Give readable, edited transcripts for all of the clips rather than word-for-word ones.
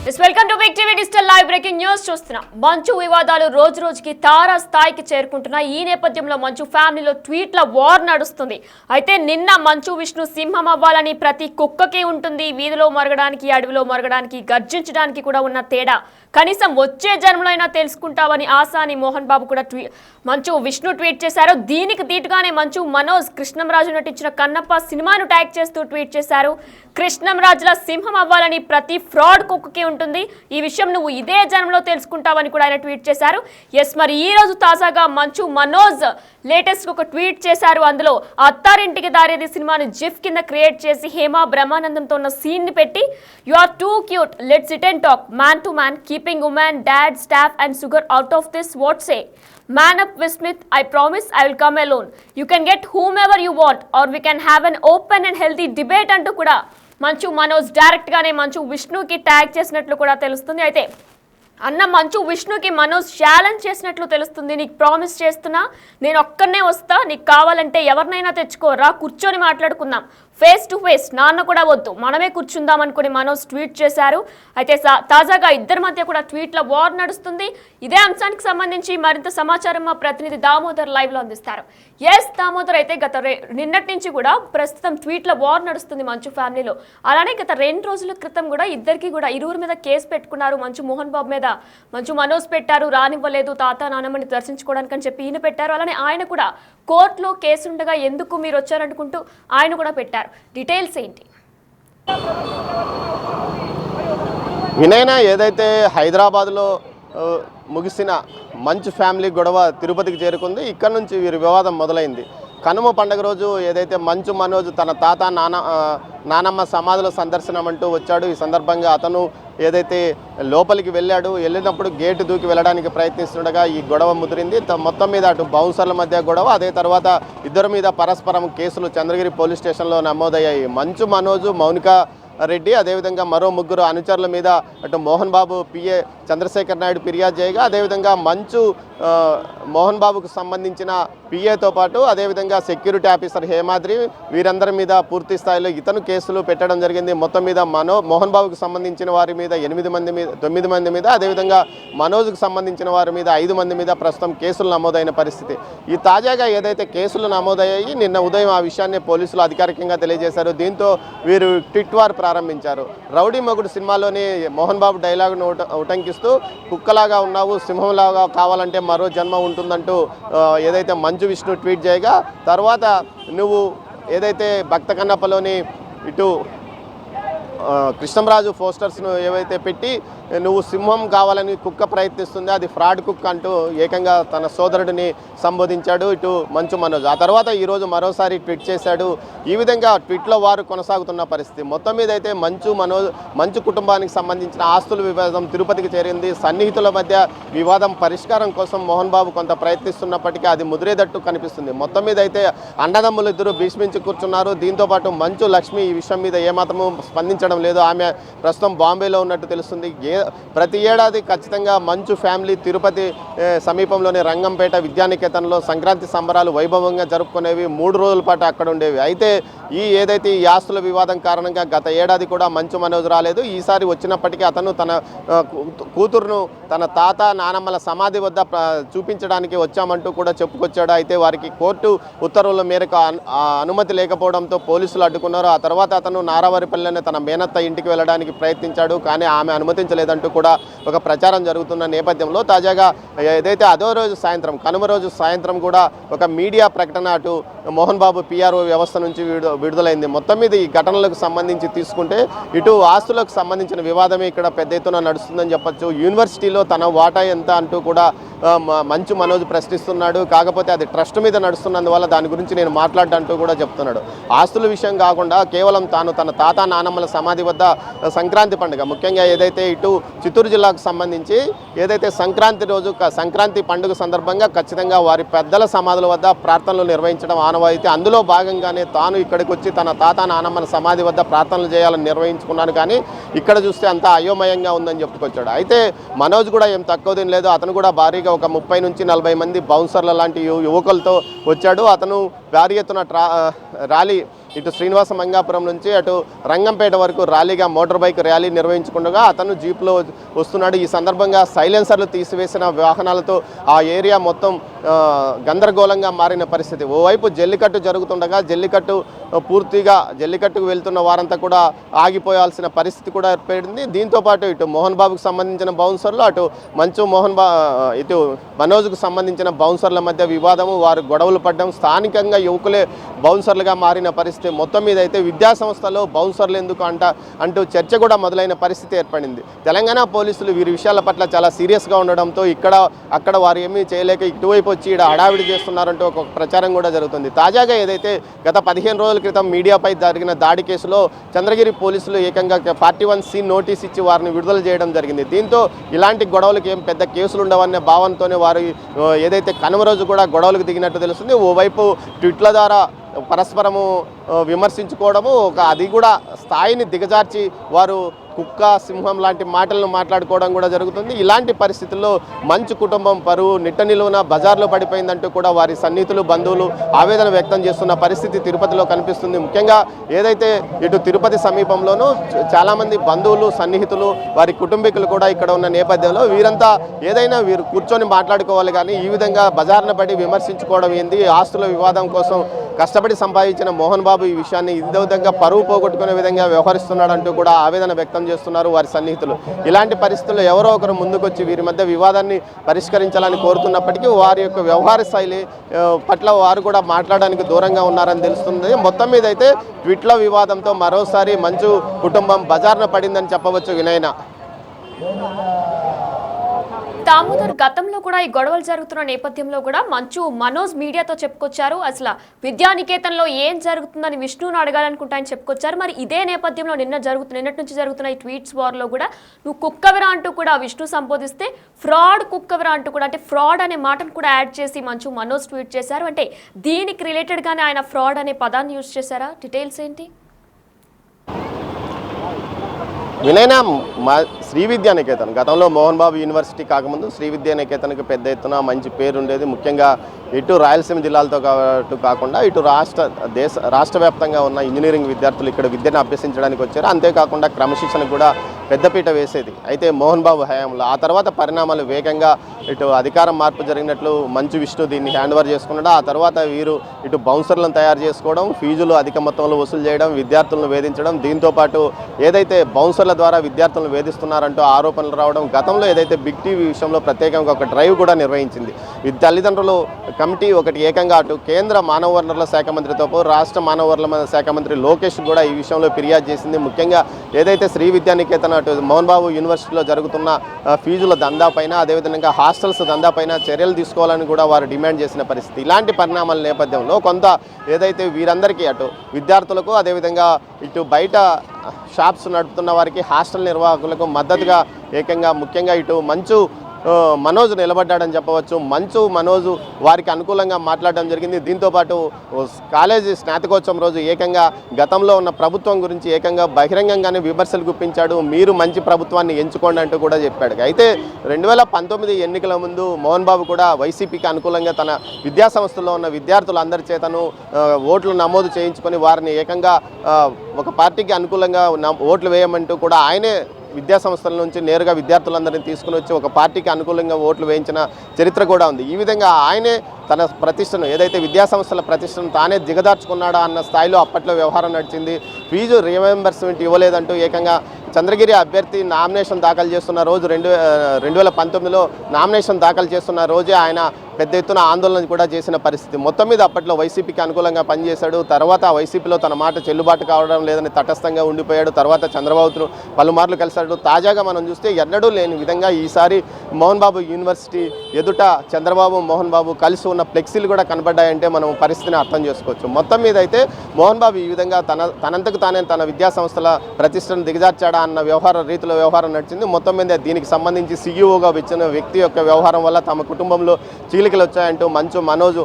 Welcome to Big TV digital live breaking news చూస్తున్నాం. మంచు వివాదాలు రోజు రోజుకి తారా స్థాయికి చేరుకుంటున్నాయి. ఈ నేపథ్యంలో మంచు ఫ్యామిలీలో ట్వీట్ల వార్ నడుస్తుంది. అయితే నిన్న మంచు విష్ణు సింహం అవ్వాలని ప్రతి కుక్కకి ఉంటుంది. వీధిలో మరగడానికి, అడవిలో మరగడానికి, గర్జించడానికి కూడా ఉన్న తేడా కనీసం వచ్చే జన్మలో అయినా తెలుసుకుంటామని ఆసాని మోహన్ బాబు కూడా మంచు విష్ణు ట్వీట్ చేశారు. దీనికి దీటుగానే మంచు మనోజ్ కృష్ణంరాజు నటించిన కన్నప్ప సినిమాను ట్యాగ్ చేస్తూ ట్వీట్ చేశారు. కృష్ణంరాజుల సింహం అవ్వాలని ప్రతి ఫ్రాడ్ కుక్కకి ఉంటుంది. ఈ విషయం నువ్వు ఇదే జన్మలో తెలుసుకుంటావని కూడా ఆయన ట్వీట్ చేశారు. ఎస్, మరి ఈ రోజు తాజాగా మంచు మనోజ్ లేటెస్ట్ ఒక ట్వీట్ చేశారు. అందులో అత్తారింటికి దారేది సినిమాని జిఫ్ కింద క్రియేట్ చేసి హేమా బ్రహ్మానందంతో ఉన్న సీన్ ని పెట్టి you are too cute, let's sit and talk man to man, keeping women, dad, staff and sugar out of this, what say? Man up with Smith, I promise I will come alone. You can get whomever you want or we can have an open and healthy debate అంటూ కూడా Manchu Manoj direct గానే మంచు విష్ణుకి tag చేసినట్లు కూడా తెలుస్తుంది. అయితే అన్న మంచు విష్ణుకి మనోజ్ ఛాలెంజ్ చేసినట్లు తెలుస్తుంది. నీకు ప్రామిస్ చేస్తున్నా, నేను ఒక్కనే వస్తా, నీకు కావాలంటే ఎవరినైనా తెచ్చుకోరా, కూర్చొని మాట్లాడుకుందాం, ఫేస్ టు ఫేస్, నాన్న కూడా వద్దు, మనమే కూర్చుందాం అనుకుని మనోజ్ ట్వీట్ చేశారు. అయితే తాజాగా ఇద్దరి మధ్య కూడా ట్వీట్ల వార్ నడుస్తుంది. ఇదే అంశానికి సంబంధించి మరింత సమాచారం మా ప్రతినిధి దామోదర్ లైవ్ లో అందిస్తారు. ఎస్ దామోదర్, అయితే నిన్నటి నుంచి కూడా ప్రస్తుతం ట్వీట్ల వార్ నడుస్తుంది మంచు ఫ్యామిలీలో. అలానే గత 2 రోజుల క్రితం కూడా ఇరువురి మీద కేసు పెట్టుకున్నారు. మంచు మోహన్ బాబు మీద మంచు మనోజ్ పెట్టారు, రానివ్వలేదు, తాత నాన్నమ్మని దర్శించుకోవడానికి అని చెప్పి ఈయన పెట్టారు. అలానే ఆయన కూడా కోర్టులో కేసు ఉండగా ఎందుకు మీరు వచ్చారనుకుంటూ ఆయన కూడా పెట్టారు. డీటెయిల్స్ ఏంటి? వినయన, ఏదైతే హైదరాబాద్లో ముగిసిన మంచు ఫ్యామిలీ గొడవ తిరుపతికి చేరుకుంది. ఇక్కడ నుంచి వీరి వివాదం మొదలైంది. కనుమ పండుగ రోజు ఏదైతే మంచు మనోజ్ తన తాత నానమ్మ సమాధుల సందర్శనం అంటూ వచ్చాడు. ఈ సందర్భంగా అతను ఏదైతే లోపలికి వెళ్ళినప్పుడు గేటు దూకి వెళ్ళడానికి ప్రయత్నిస్తుండగా ఈ గొడవ ముదిరింది. మొత్తం మీద అటు బౌన్సర్ల మధ్య గొడవ, అదే తర్వాత ఇద్దరి మీద పరస్పరం కేసులు చంద్రగిరి పోలీస్ స్టేషన్లో నమోదయ్యాయి. మంచు మనోజు, మౌనిక రెడ్డి, అదేవిధంగా మరో 3 అనుచరుల మీద అటు మోహన్ బాబు పిఏ చంద్రశేఖర్ నాయుడు ఫిర్యాదు చేయగా, అదేవిధంగా మంచు మోహన్ బాబుకు సంబంధించిన పిఏతో పాటు అదేవిధంగా సెక్యూరిటీ ఆఫీసర్ హేమాద్రి, వీరందరి మీద పూర్తి స్థాయిలో ఇతను కేసులు పెట్టడం జరిగింది. మొత్తం మీద మోహన్ బాబుకు సంబంధించిన వారి మీద 9 మంది మీద, అదేవిధంగా మనోజ్కు సంబంధించిన వారి మీద 5 మంది మీద ప్రస్తుతం కేసులు నమోదైన పరిస్థితి. ఈ తాజాగా ఏదైతే కేసులు నమోదయ్యాయి, నిన్న ఉదయం ఆ విషయాన్ని పోలీసులు అధికారికంగా తెలియజేశారు. దీంతో వీరు ట్వీట్ వార్ ప్రారంభించారు. రౌడీ మొగుడు సినిమాలోని మోహన్ బాబు డైలాగ్ను ఉటంకిస్తూ కుక్కలాగా ఉన్నావు, సింహంలాగా కావాలంటే మరో జన్మ ఉంటుందంటూ ఏదైతే మంచు విష్ణు ట్వీట్ చేయగా, తర్వాత నువ్వు ఏదైతే భక్త కన్నప్పలోని ఇటు కృష్ణంరాజు పోస్టర్స్ను ఏవైతే పెట్టి నువ్వు సింహం కావాలని కుక్క ప్రయత్నిస్తుందో అది ఫ్రాడ్ కుక్క అంటూ ఏకంగా తన సోదరుడిని సంబోధించాడు ఇటు మంచు మనోజ్. ఆ తర్వాత ఈరోజు మరోసారి ట్వీట్ చేశాడు. ఈ విధంగా ట్వీట్లో వారు కొనసాగుతున్న పరిస్థితి. మొత్తం మీద అయితే మంచు కుటుంబానికి సంబంధించిన ఆస్తుల వివాదం తిరుపతికి చేరింది. సన్నిహితుల మధ్య వివాదం పరిష్కారం కోసం మోహన్ బాబు కొంత ప్రయత్నిస్తున్నప్పటికీ అది ముదిరేదట్టు కనిపిస్తుంది. మొత్తం మీద అయితే అన్నదమ్ములు ఇద్దరు భీష్మించి కూర్చున్నారు. దీంతోపాటు మంచు లక్ష్మి ఈ విషయం మీద ఏమాత్రము స్పందించడం లేదు. ఆమె ప్రస్తుతం బాంబేలో ఉన్నట్టు తెలుస్తుంది. ప్రతి ఏడాది ఖచ్చితంగా మంచు ఫ్యామిలీ తిరుపతి సమీపంలోని రంగంపేట విద్యానికేతన్లో సంక్రాంతి సంబరాలు వైభవంగా జరుపుకునేవి. 3 రోజుల పాటు అక్కడ ఉండేవి. అయితే ఏదైతే ఈ ఆస్తుల వివాదం కారణంగా గత ఏడాది కూడా మంచు మనోజ్ రాలేదు. ఈసారి వచ్చినప్పటికీ అతను తన కూతురును తన తాత నానమ్మల సమాధి వద్ద చూపించడానికి వచ్చామంటూ కూడా చెప్పుకొచ్చాడు. అయితే వారికి కోర్టు ఉత్తర్వుల మేరకు అనుమతి లేకపోవడంతో పోలీసులు అడ్డుకున్నారు. ఆ తర్వాత అతను నారావారిపల్లిలోనే తన మేనత్త ఇంటికి వెళ్ళడానికి ప్రయత్నించాడు. కానీ ఆమె అనుమతించలేదంటూ కూడా ఒక ప్రచారం జరుగుతున్న నేపథ్యంలో తాజాగా ఏదైతే అదో రోజు సాయంత్రం, కనుమ రోజు సాయంత్రం కూడా ఒక మీడియా ప్రకటన అటు మోహన్ బాబు పిఆర్ఓ వ్యవస్థ నుంచి విడుదలైంది. మొత్తం మీద ఈ ఘటనలకు సంబంధించి తీసుకుంటే ఇటు ఆస్తులకు సంబంధించిన వివాదమే ఇక్కడ పెద్ద ఎత్తున నడుస్తుందని చెప్పొచ్చు. యూనివర్సిటీలో తన వాటా ఎంత అంటూ కూడా మంచు మనోజ్ ప్రశ్నిస్తున్నాడు. కాకపోతే అది ట్రస్ట్ మీద నడుస్తున్నందువల్ల దాని గురించి నేను మాట్లాడంటూ కూడా చెప్తున్నాడు. ఆస్తుల విషయం కాకుండా కేవలం తాను తన తాత నానమ్మల సమాధి వద్ద సంక్రాంతి పండుగ, ముఖ్యంగా ఏదైతే ఇటు చిత్తూరు జిల్లాకు సంబంధించి ఏదైతే సంక్రాంతి రోజు సంక్రాంతి పండుగ సందర్భంగా ఖచ్చితంగా వారి పెద్దల సమాధుల వద్ద ప్రార్థనలు నిర్వహించడం ఆనవాయితీ. అందులో భాగంగానే తాను ఇక్కడికి వచ్చి తన తాత నానమ్మల సమాధి వద్ద ప్రార్థనలు చేయాలని నిర్వహించుకున్నాను. కానీ ఇక్కడ చూస్తే అంతా అయోమయంగా ఉందని చెప్పుకొచ్చాడు. అయితే మనోజ్ కూడా ఏం తక్కువ తినలేదు. అతను కూడా భారీగా ఒక 30 నుంచి 40 మంది బౌన్సర్ల లాంటి యువకులతో వచ్చాడు. అతను భారీ ఎత్తున ర్యాలీ ఇటు శ్రీనివాస మంగాపురం నుంచి అటు రంగంపేట వరకు ర్యాలీగా మోటార్ బైక్ ర్యాలీ నిర్వహించుకుండగా అతను జీప్లో వస్తున్నాడు. ఈ సందర్భంగా సైలెన్సర్లు తీసివేసిన వాహనాలతో ఆ ఏరియా మొత్తం గందరగోళంగా మారిన పరిస్థితి. ఓవైపు జల్లికట్టు జరుగుతుండగా జల్లికట్టుకు వెళ్తున్న వారంతా కూడా ఆగిపోయాల్సిన పరిస్థితి కూడా ఏర్పడింది. దీంతోపాటు ఇటు మోహన్ బాబుకు సంబంధించిన బౌన్సర్లు, అటు మంచు ఇటు మనోజ్కు సంబంధించిన బౌన్సర్ల మధ్య వివాదము, వారు గొడవలు పడడం, స్థానికంగా యువకులే బౌన్సర్లుగా మారిన పరిస్థితి. మొత్తం మీద అయితే విద్యా సంస్థలో బౌన్సర్లు ఎందుకు అంటూ చర్చ కూడా మొదలైన పరిస్థితి ఏర్పడింది. తెలంగాణ పోలీసులు వీరి విషయాల పట్ల చాలా సీరియస్గా ఉండడంతో అక్కడ వారు ఏమీ చేయలేక ఇటువైపు వచ్చి ఇక్కడ హడావిడి చేస్తున్నారంటూ ఒక ప్రచారం కూడా జరుగుతుంది. తాజాగా ఏదైతే గత 15 రోజుల క్రితం మీడియాపై జరిగిన దాడి కేసులో చంద్రగిరి పోలీసులు ఏకంగా 41C నోటీస్ ఇచ్చి వారిని విడుదల చేయడం జరిగింది. దీంతో ఇలాంటి గొడవలకు ఏం పెద్ద కేసులు ఉండవనే భావంతోనే వారు ఏదైతే కనుమ రోజు కూడా గొడవలకు దిగినట్టు తెలుస్తుంది. ఓవైపు ట్విట్ల ద్వారా పరస్పరము విమర్శించుకోవడము, అది కూడా స్థాయిని దిగజార్చి వారు కుక్క సింహం లాంటి మాటలను మాట్లాడుకోవడం కూడా జరుగుతుంది. ఇలాంటి పరిస్థితుల్లో మంచు కుటుంబం పరువు నిట్ట నిలువున బజార్లో పడిపోయిందంటూ కూడా వారి సన్నిహితులు, బంధువులు ఆవేదన వ్యక్తం చేస్తున్న పరిస్థితి తిరుపతిలో కనిపిస్తుంది. ముఖ్యంగా ఏదైతే ఇటు తిరుపతి సమీపంలోనూ చాలామంది బంధువులు, సన్నిహితులు, వారి కుటుంబీకులు కూడా ఇక్కడ ఉన్న నేపథ్యంలో వీరంతా ఏదైనా వీరు కూర్చొని మాట్లాడుకోవాలి, కానీ ఈ విధంగా బజార్ను పడి విమర్శించుకోవడం ఏంది? ఆస్తుల వివాదం కోసం కష్టపడి సంపాదించిన మోహన్ బాబు ఈ విషయాన్ని ఇదే విధంగా పరువు పోగొట్టుకునే విధంగా వ్యవహరిస్తున్నాడంటూ కూడా ఆవేదన వ్యక్తం చేస్తున్నారు వారి సన్నిహితులు. ఇలాంటి పరిస్థితుల్లో ఎవరో ఒకరు ముందుకొచ్చి వీరి మధ్య వివాదాన్ని పరిష్కరించాలని కోరుతున్నప్పటికీ వారి యొక్క వ్యవహార శైలి పట్ల వారు కూడా మాట్లాడడానికి దూరంగా ఉన్నారని తెలుస్తుంది. మొత్తం మీద అయితే ట్విట్ల వివాదంతో మరోసారి మంచు కుటుంబం బజార్న పడిందని చెప్పవచ్చు. వినయన దామోదర్, గతంలో కూడా ఈ గొడవలు జరుగుతున్న నేపథ్యంలో కూడా మనోజ్ మీడియాతో చెప్పుకొచ్చారు. అసలు విద్యానికేతన్లో ఏం జరుగుతుందని విష్ణుని అడగాలనుకుంటా అని చెప్పుకొచ్చారు. మరి ఇదే నేపథ్యంలో నిన్నటి నుంచి జరుగుతున్న ఈ ట్వీట్స్ వార్లో కూడా నువ్వు కుక్కవిరా అంటూ కూడా విష్ణు సంబోధిస్తే ఫ్రాడ్ కుక్కవిరా అంటూ కూడా, అంటే ఫ్రాడ్ అనే మాటను కూడా యాడ్ చేసి మనోజ్ ట్వీట్ చేశారు. అంటే దీనికి రిలేటెడ్గానే ఆయన ఫ్రాడ్ అనే పదాన్ని యూజ్ చేశారా? డీటెయిల్స్ ఏంటి? వినయన, శ్రీ విద్యానికేతన్ గతంలో మోహన్ బాబు యూనివర్సిటీ కాకముందు శ్రీ విద్యానికేతన్కి పెద్ద ఎత్తున మంచి పేరు ఉండేది. ముఖ్యంగా ఇటు రాయలసీమ జిల్లాలతో కాకుండా ఇటు రాష్ట్ర వ్యాప్తంగా ఉన్న ఇంజనీరింగ్ విద్యార్థులు ఇక్కడ విద్యను అభ్యసించడానికి వచ్చారు. అంతేకాకుండా క్రమశిక్షణకు కూడా పెద్దపీట వేసేది. అయితే మోహన్ బాబు హయాంలో ఆ తర్వాత పరిణామాలు వేగంగా ఇటు అధికారం మార్పు జరిగినట్లు మంచు విష్ణు దీన్ని హ్యాండ్ ఓవర్ చేసుకున్నాడు. ఆ తర్వాత వీరు ఇటు బౌన్సర్లను తయారు చేసుకోవడం, ఫీజులు అధిక మొత్తంలో వసూలు చేయడం, విద్యార్థులను వేధించడం, దీంతోపాటు ఏదైతే బౌన్సర్ల ద్వారా విద్యార్థులను వేధిస్తున్నారంటూ ఆరోపణలు రావడం, గతంలో ఏదైతే బిగ్ టీవీ విషయంలో ప్రత్యేకంగా ఒక డ్రైవ్ కూడా నిర్వహించింది. తల్లిదండ్రులు కమిటీ ఒకటి ఏకంగా అటు కేంద్ర మానవ వనరుల శాఖ మంత్రితో రాష్ట్ర మానవ వనరుల శాఖ మంత్రి లోకేష్ కూడా ఈ విషయంలో ఫిర్యాదు చేసింది. ముఖ్యంగా ఏదైతే శ్రీ విద్యానికేతన్ అటు మోహన్ బాబు యూనివర్సిటీలో జరుగుతున్న ఫీజుల దందాపైన, అదేవిధంగా హాస్టల్స్ దందాపైన చర్యలు తీసుకోవాలని కూడా వారు డిమాండ్ చేసిన పరిస్థితి. ఇలాంటి పరిణామాల నేపథ్యంలో కొంత ఏదైతే వీరందరికీ అటు విద్యార్థులకు, అదేవిధంగా ఇటు బయట షాప్స్ నడుపుతున్న వారికి, హాస్టల్ నిర్వాహకులకు మద్దతుగా ఏకంగా ముఖ్యంగా ఇటు మనోజ్ నిలబడ్డాడని చెప్పవచ్చు. మనోజ్ వారికి అనుకూలంగా మాట్లాడడం జరిగింది. దీంతోపాటు కాలేజీ స్నాతకోత్సవం రోజు ఏకంగా గతంలో ఉన్న ప్రభుత్వం గురించి ఏకంగా బహిరంగంగానే విమర్శలు గుప్పించాడు. మీరు మంచి ప్రభుత్వాన్ని ఎంచుకోండి అంటూ కూడా చెప్పాడు. అయితే 2019 ఎన్నికల ముందు మోహన్ బాబు కూడా వైసీపీకి అనుకూలంగా తన విద్యాసంస్థల్లో ఉన్న విద్యార్థులందరి చేతను ఓట్లు నమోదు చేయించుకొని వారిని ఏకంగా ఒక పార్టీకి అనుకూలంగా ఓట్లు వేయమంటూ కూడా ఆయనే విద్యాసంస్థల నుంచి నేరుగా విద్యార్థులందరినీ తీసుకుని వచ్చి ఒక పార్టీకి అనుకూలంగా ఓట్లు వేయించిన చరిత్ర కూడా ఉంది. ఈ విధంగా ఆయనే తన ప్రతిష్టను, ఏదైతే విద్యాసంస్థల ప్రతిష్టను తానే దిగదార్చుకున్నాడా అన్న స్థాయిలో అప్పట్లో వ్యవహారం నడిచింది. ఫీజు రీఎంబర్స్మెంట్ ఇవ్వలేదంటూ ఏకంగా చంద్రగిరి అభ్యర్థి నామినేషన్ దాఖలు చేస్తున్న రోజు 2019లో నామినేషన్ దాఖలు చేస్తున్న రోజే ఆయన పెద్ద ఎత్తున ఆందోళన కూడా చేసిన పరిస్థితి. మొత్తం మీద అప్పట్లో వైసీపీకి అనుకూలంగా పనిచేశాడు. తర్వాత వైసీపీలో తన మాట చెల్లుబాటు కావడం లేదని తటస్థంగా ఉండిపోయాడు. తర్వాత చంద్రబాబును పలుమార్లు కలిశాడు. తాజాగా మనం చూస్తే ఎన్నడూ లేని విధంగా ఈసారి మోహన్ బాబు యూనివర్సిటీ ఎదుట చంద్రబాబు, మోహన్ బాబు కలిసి ఉన్న ఫ్లెక్సీలు కూడా కనబడ్డాయంటే మనం పరిస్థితిని అర్థం చేసుకోవచ్చు. మొత్తం మీద అయితే మోహన్ బాబు ఈ విధంగా తనంతకు తానే తన విద్యాసంస్థల ప్రతిష్టను దిగజార్చాడా అన్న వ్యవహారం నడిచింది. మొత్తం మీద దీనికి సంబంధించి సీఈఓగా వచ్చిన వ్యక్తి యొక్క వ్యవహారం వల్ల తమ కుటుంబంలో చీలికలు వచ్చాయంటూ మనోజ్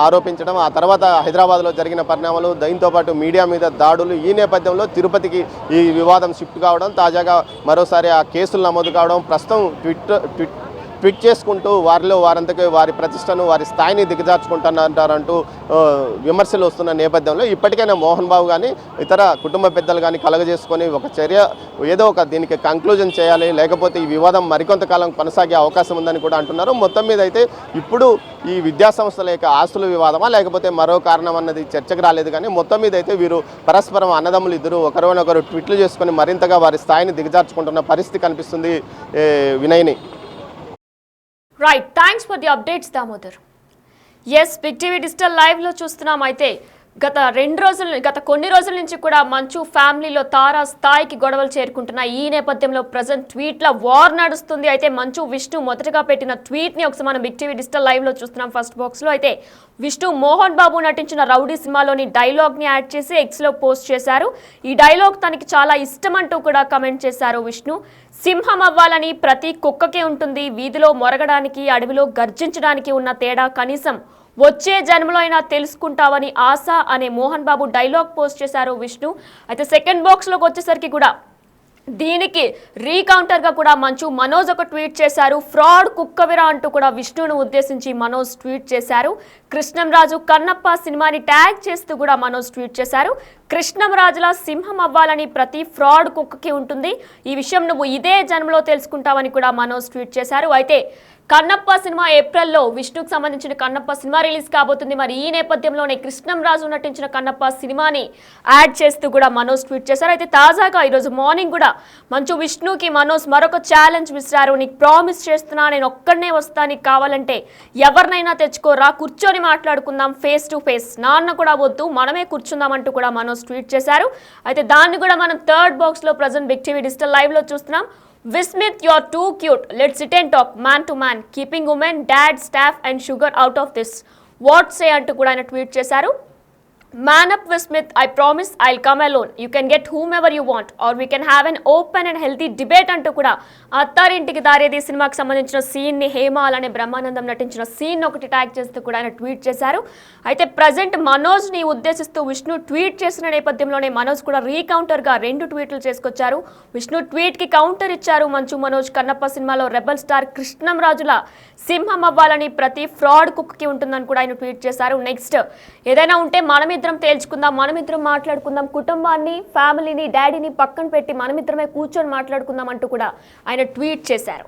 ఆరోపించడం, ఆ తర్వాత హైదరాబాద్లో జరిగిన పరిణామాలు, దీంతోపాటు మీడియా మీద దాడులు, ఈ నేపథ్యంలో తిరుపతికి ఈ వివాదం షిఫ్ట్ కావడం, తాజాగా మరోసారి ఆ కేసులు నమోదు కావడం, ప్రస్తుతం ట్వీట్ చేసుకుంటూ వారిలో వారంతకే వారి ప్రతిష్టను వారి స్థాయిని దిగజార్చుకుంటున్నారంటూ విమర్శలు వస్తున్న నేపథ్యంలో ఇప్పటికైనా మోహన్ బాబు కానీ ఇతర కుటుంబ పెద్దలు కానీ కలగజేసుకొని ఒక చర్య ఏదో ఒక దీనికి కంక్లూజన్ చేయాలి, లేకపోతే ఈ వివాదం మరికొంతకాలం కొనసాగే అవకాశం ఉందని కూడా అంటున్నారు. మొత్తం మీద అయితే ఇప్పుడు ఈ విద్యా సంస్థల యొక్క ఆస్తుల వివాదమా లేకపోతే మరో కారణం అన్నది చర్చకు రాలేదు. కానీ మొత్తం మీద అయితే వీరు పరస్పరం అన్నదమ్ములు ఇద్దరు ఒకరినొకరు ట్వీట్లు చేసుకొని మరింతగా వారి స్థాయిని దిగజార్చుకుంటున్న పరిస్థితి కనిపిస్తుంది. వినయ్ని. Right, thanks for the updates Damodar. Yes, big TV digital లైవ్లో చూస్తున్నాం. అయితే గత కొన్ని రోజుల నుంచి కూడా మంచు ఫ్యామిలీలో తారా స్థాయికి గొడవలు చేరుకుంటున్నాయి. ఈ నేపథ్యంలో ప్రజెంట్ ట్వీట్ల వార్ నడుస్తుంది. అయితే మంచు విష్ణు మొదటగా పెట్టిన ట్వీట్ని ఒకసారి మనం బిగ్ టీవీ డిజిటల్ లైవ్లో చూస్తున్నాం. ఫస్ట్ బాక్స్లో అయితే విష్ణు మోహన్ బాబు నటించిన రౌడీ సినిమాలోని డైలాగ్ని యాడ్ చేసి ఎక్స్లో పోస్ట్ చేశారు. ఈ డైలాగ్ తనకి చాలా ఇష్టం అంటూ కూడా కమెంట్ చేశారు విష్ణు. సింహం అవ్వాలని ప్రతి కుక్కకే ఉంటుంది, వీధిలో మొరగడానికి అడవిలో గర్జించడానికి ఉన్న తేడా కనీసం వచ్చే జన్మలో అయినా తెలుసుకుంటావని ఆశ అనే మోహన్ బాబు డైలాగ్ పోస్ట్ చేశారు విష్ణు. అయితే సెకండ్ బాక్స్లోకి వచ్చేసరికి కూడా దీనికి రీకౌంటర్గా కూడా మంచు మనోజ్ ఒక ట్వీట్ చేశారు. ఫ్రాడ్ కుక్కవిరా అంటూ కూడా విష్ణును ఉద్దేశించి మనోజ్ ట్వీట్ చేశారు. కృష్ణంరాజు కన్నప్ప సినిమాని ట్యాగ్ చేస్తూ కూడా మనోజ్ ట్వీట్ చేశారు. కృష్ణంరాజులా సింహం అవ్వాలని ప్రతి ఫ్రాడ్ కుక్కకి ఉంటుంది, ఈ విషయం నువ్వు ఇదే జన్మలో తెలుసుకుంటావని కూడా మనోజ్ ట్వీట్ చేశారు. అయితే కన్నప్ప సినిమా ఏప్రిల్లో విష్ణుకు సంబంధించిన కన్నప్ప సినిమా రిలీజ్ కాబోతుంది. మరి ఈ నేపథ్యంలోనే కృష్ణంరాజు నటించిన కన్నప్ప సినిమాని యాడ్ చేస్తూ కూడా మనోజ్ ట్వీట్ చేశారు. అయితే తాజాగా ఈరోజు మార్నింగ్ కూడా మంచు విష్ణుకి మనోజ్ మరొక ఛాలెంజ్ విసిరారు. నీకు ప్రామిస్ చేస్తున్నా, నేను ఒక్కడనే వస్తా, నీకు కావాలంటే ఎవరినైనా తెచ్చుకోరా, కూర్చొని మాట్లాడుకుందాం ఫేస్ టు ఫేస్, నాన్న కూడా వద్దు, మనమే కూర్చుందాం అంటూ కూడా మనోజ్ ట్వీట్ చేశారు. అయితే దాన్ని కూడా మనం థర్డ్ బాక్స్లో ప్రజెంట్ బిగ్ టీవీ డిజిటల్ లైవ్లో చూస్తున్నాం. Vismith, you're too cute. Let's sit and talk man to man. Keeping women, dad, staff and sugar out of this. What say అంటూ కూడా ఆయన ట్వీట్ చేశారు. Man up Vismith, I promise I'll come alone. You can get whomever you want or we can have an open and healthy debate అంటూ కూడా అత్తారింటికి దారేది సినిమాకి సంబంధించిన సీన్ని హేమ అలానే బ్రహ్మానందం నటించిన సీన్ ఒకటి ట్యాగ్ చేస్తూ కూడా ఆయన ట్వీట్ చేశారు. అయితే ప్రజెంట్ మనోజ్ని ఉద్దేశిస్తూ విష్ణు ట్వీట్ చేసిన నేపథ్యంలోనే మనోజ్ కూడా రీకౌంటర్గా 2 ట్వీట్లు చేసుకొచ్చారు. విష్ణు ట్వీట్కి కౌంటర్ ఇచ్చారు మంచు మనోజ్. కన్నప్ప సినిమాలో రెబల్ స్టార్ కృష్ణంరాజుల సింహం అవ్వాలని ప్రతి ఫ్రాడ్ కుక్కి ఉంటుందని కూడా ఆయన ట్వీట్ చేశారు. నెక్స్ట్ ఏదైనా ఉంటే మనమిద్దరం తేల్చుకుందాం, మనమిద్దరం మాట్లాడుకుందాం, కుటుంబాన్ని, ఫ్యామిలీని, డాడీని పక్కన పెట్టి మనమిద్దరమే కూర్చొని మాట్లాడుకుందాం అంటూ కూడా ఆయన ట్వీట్ చేశారు.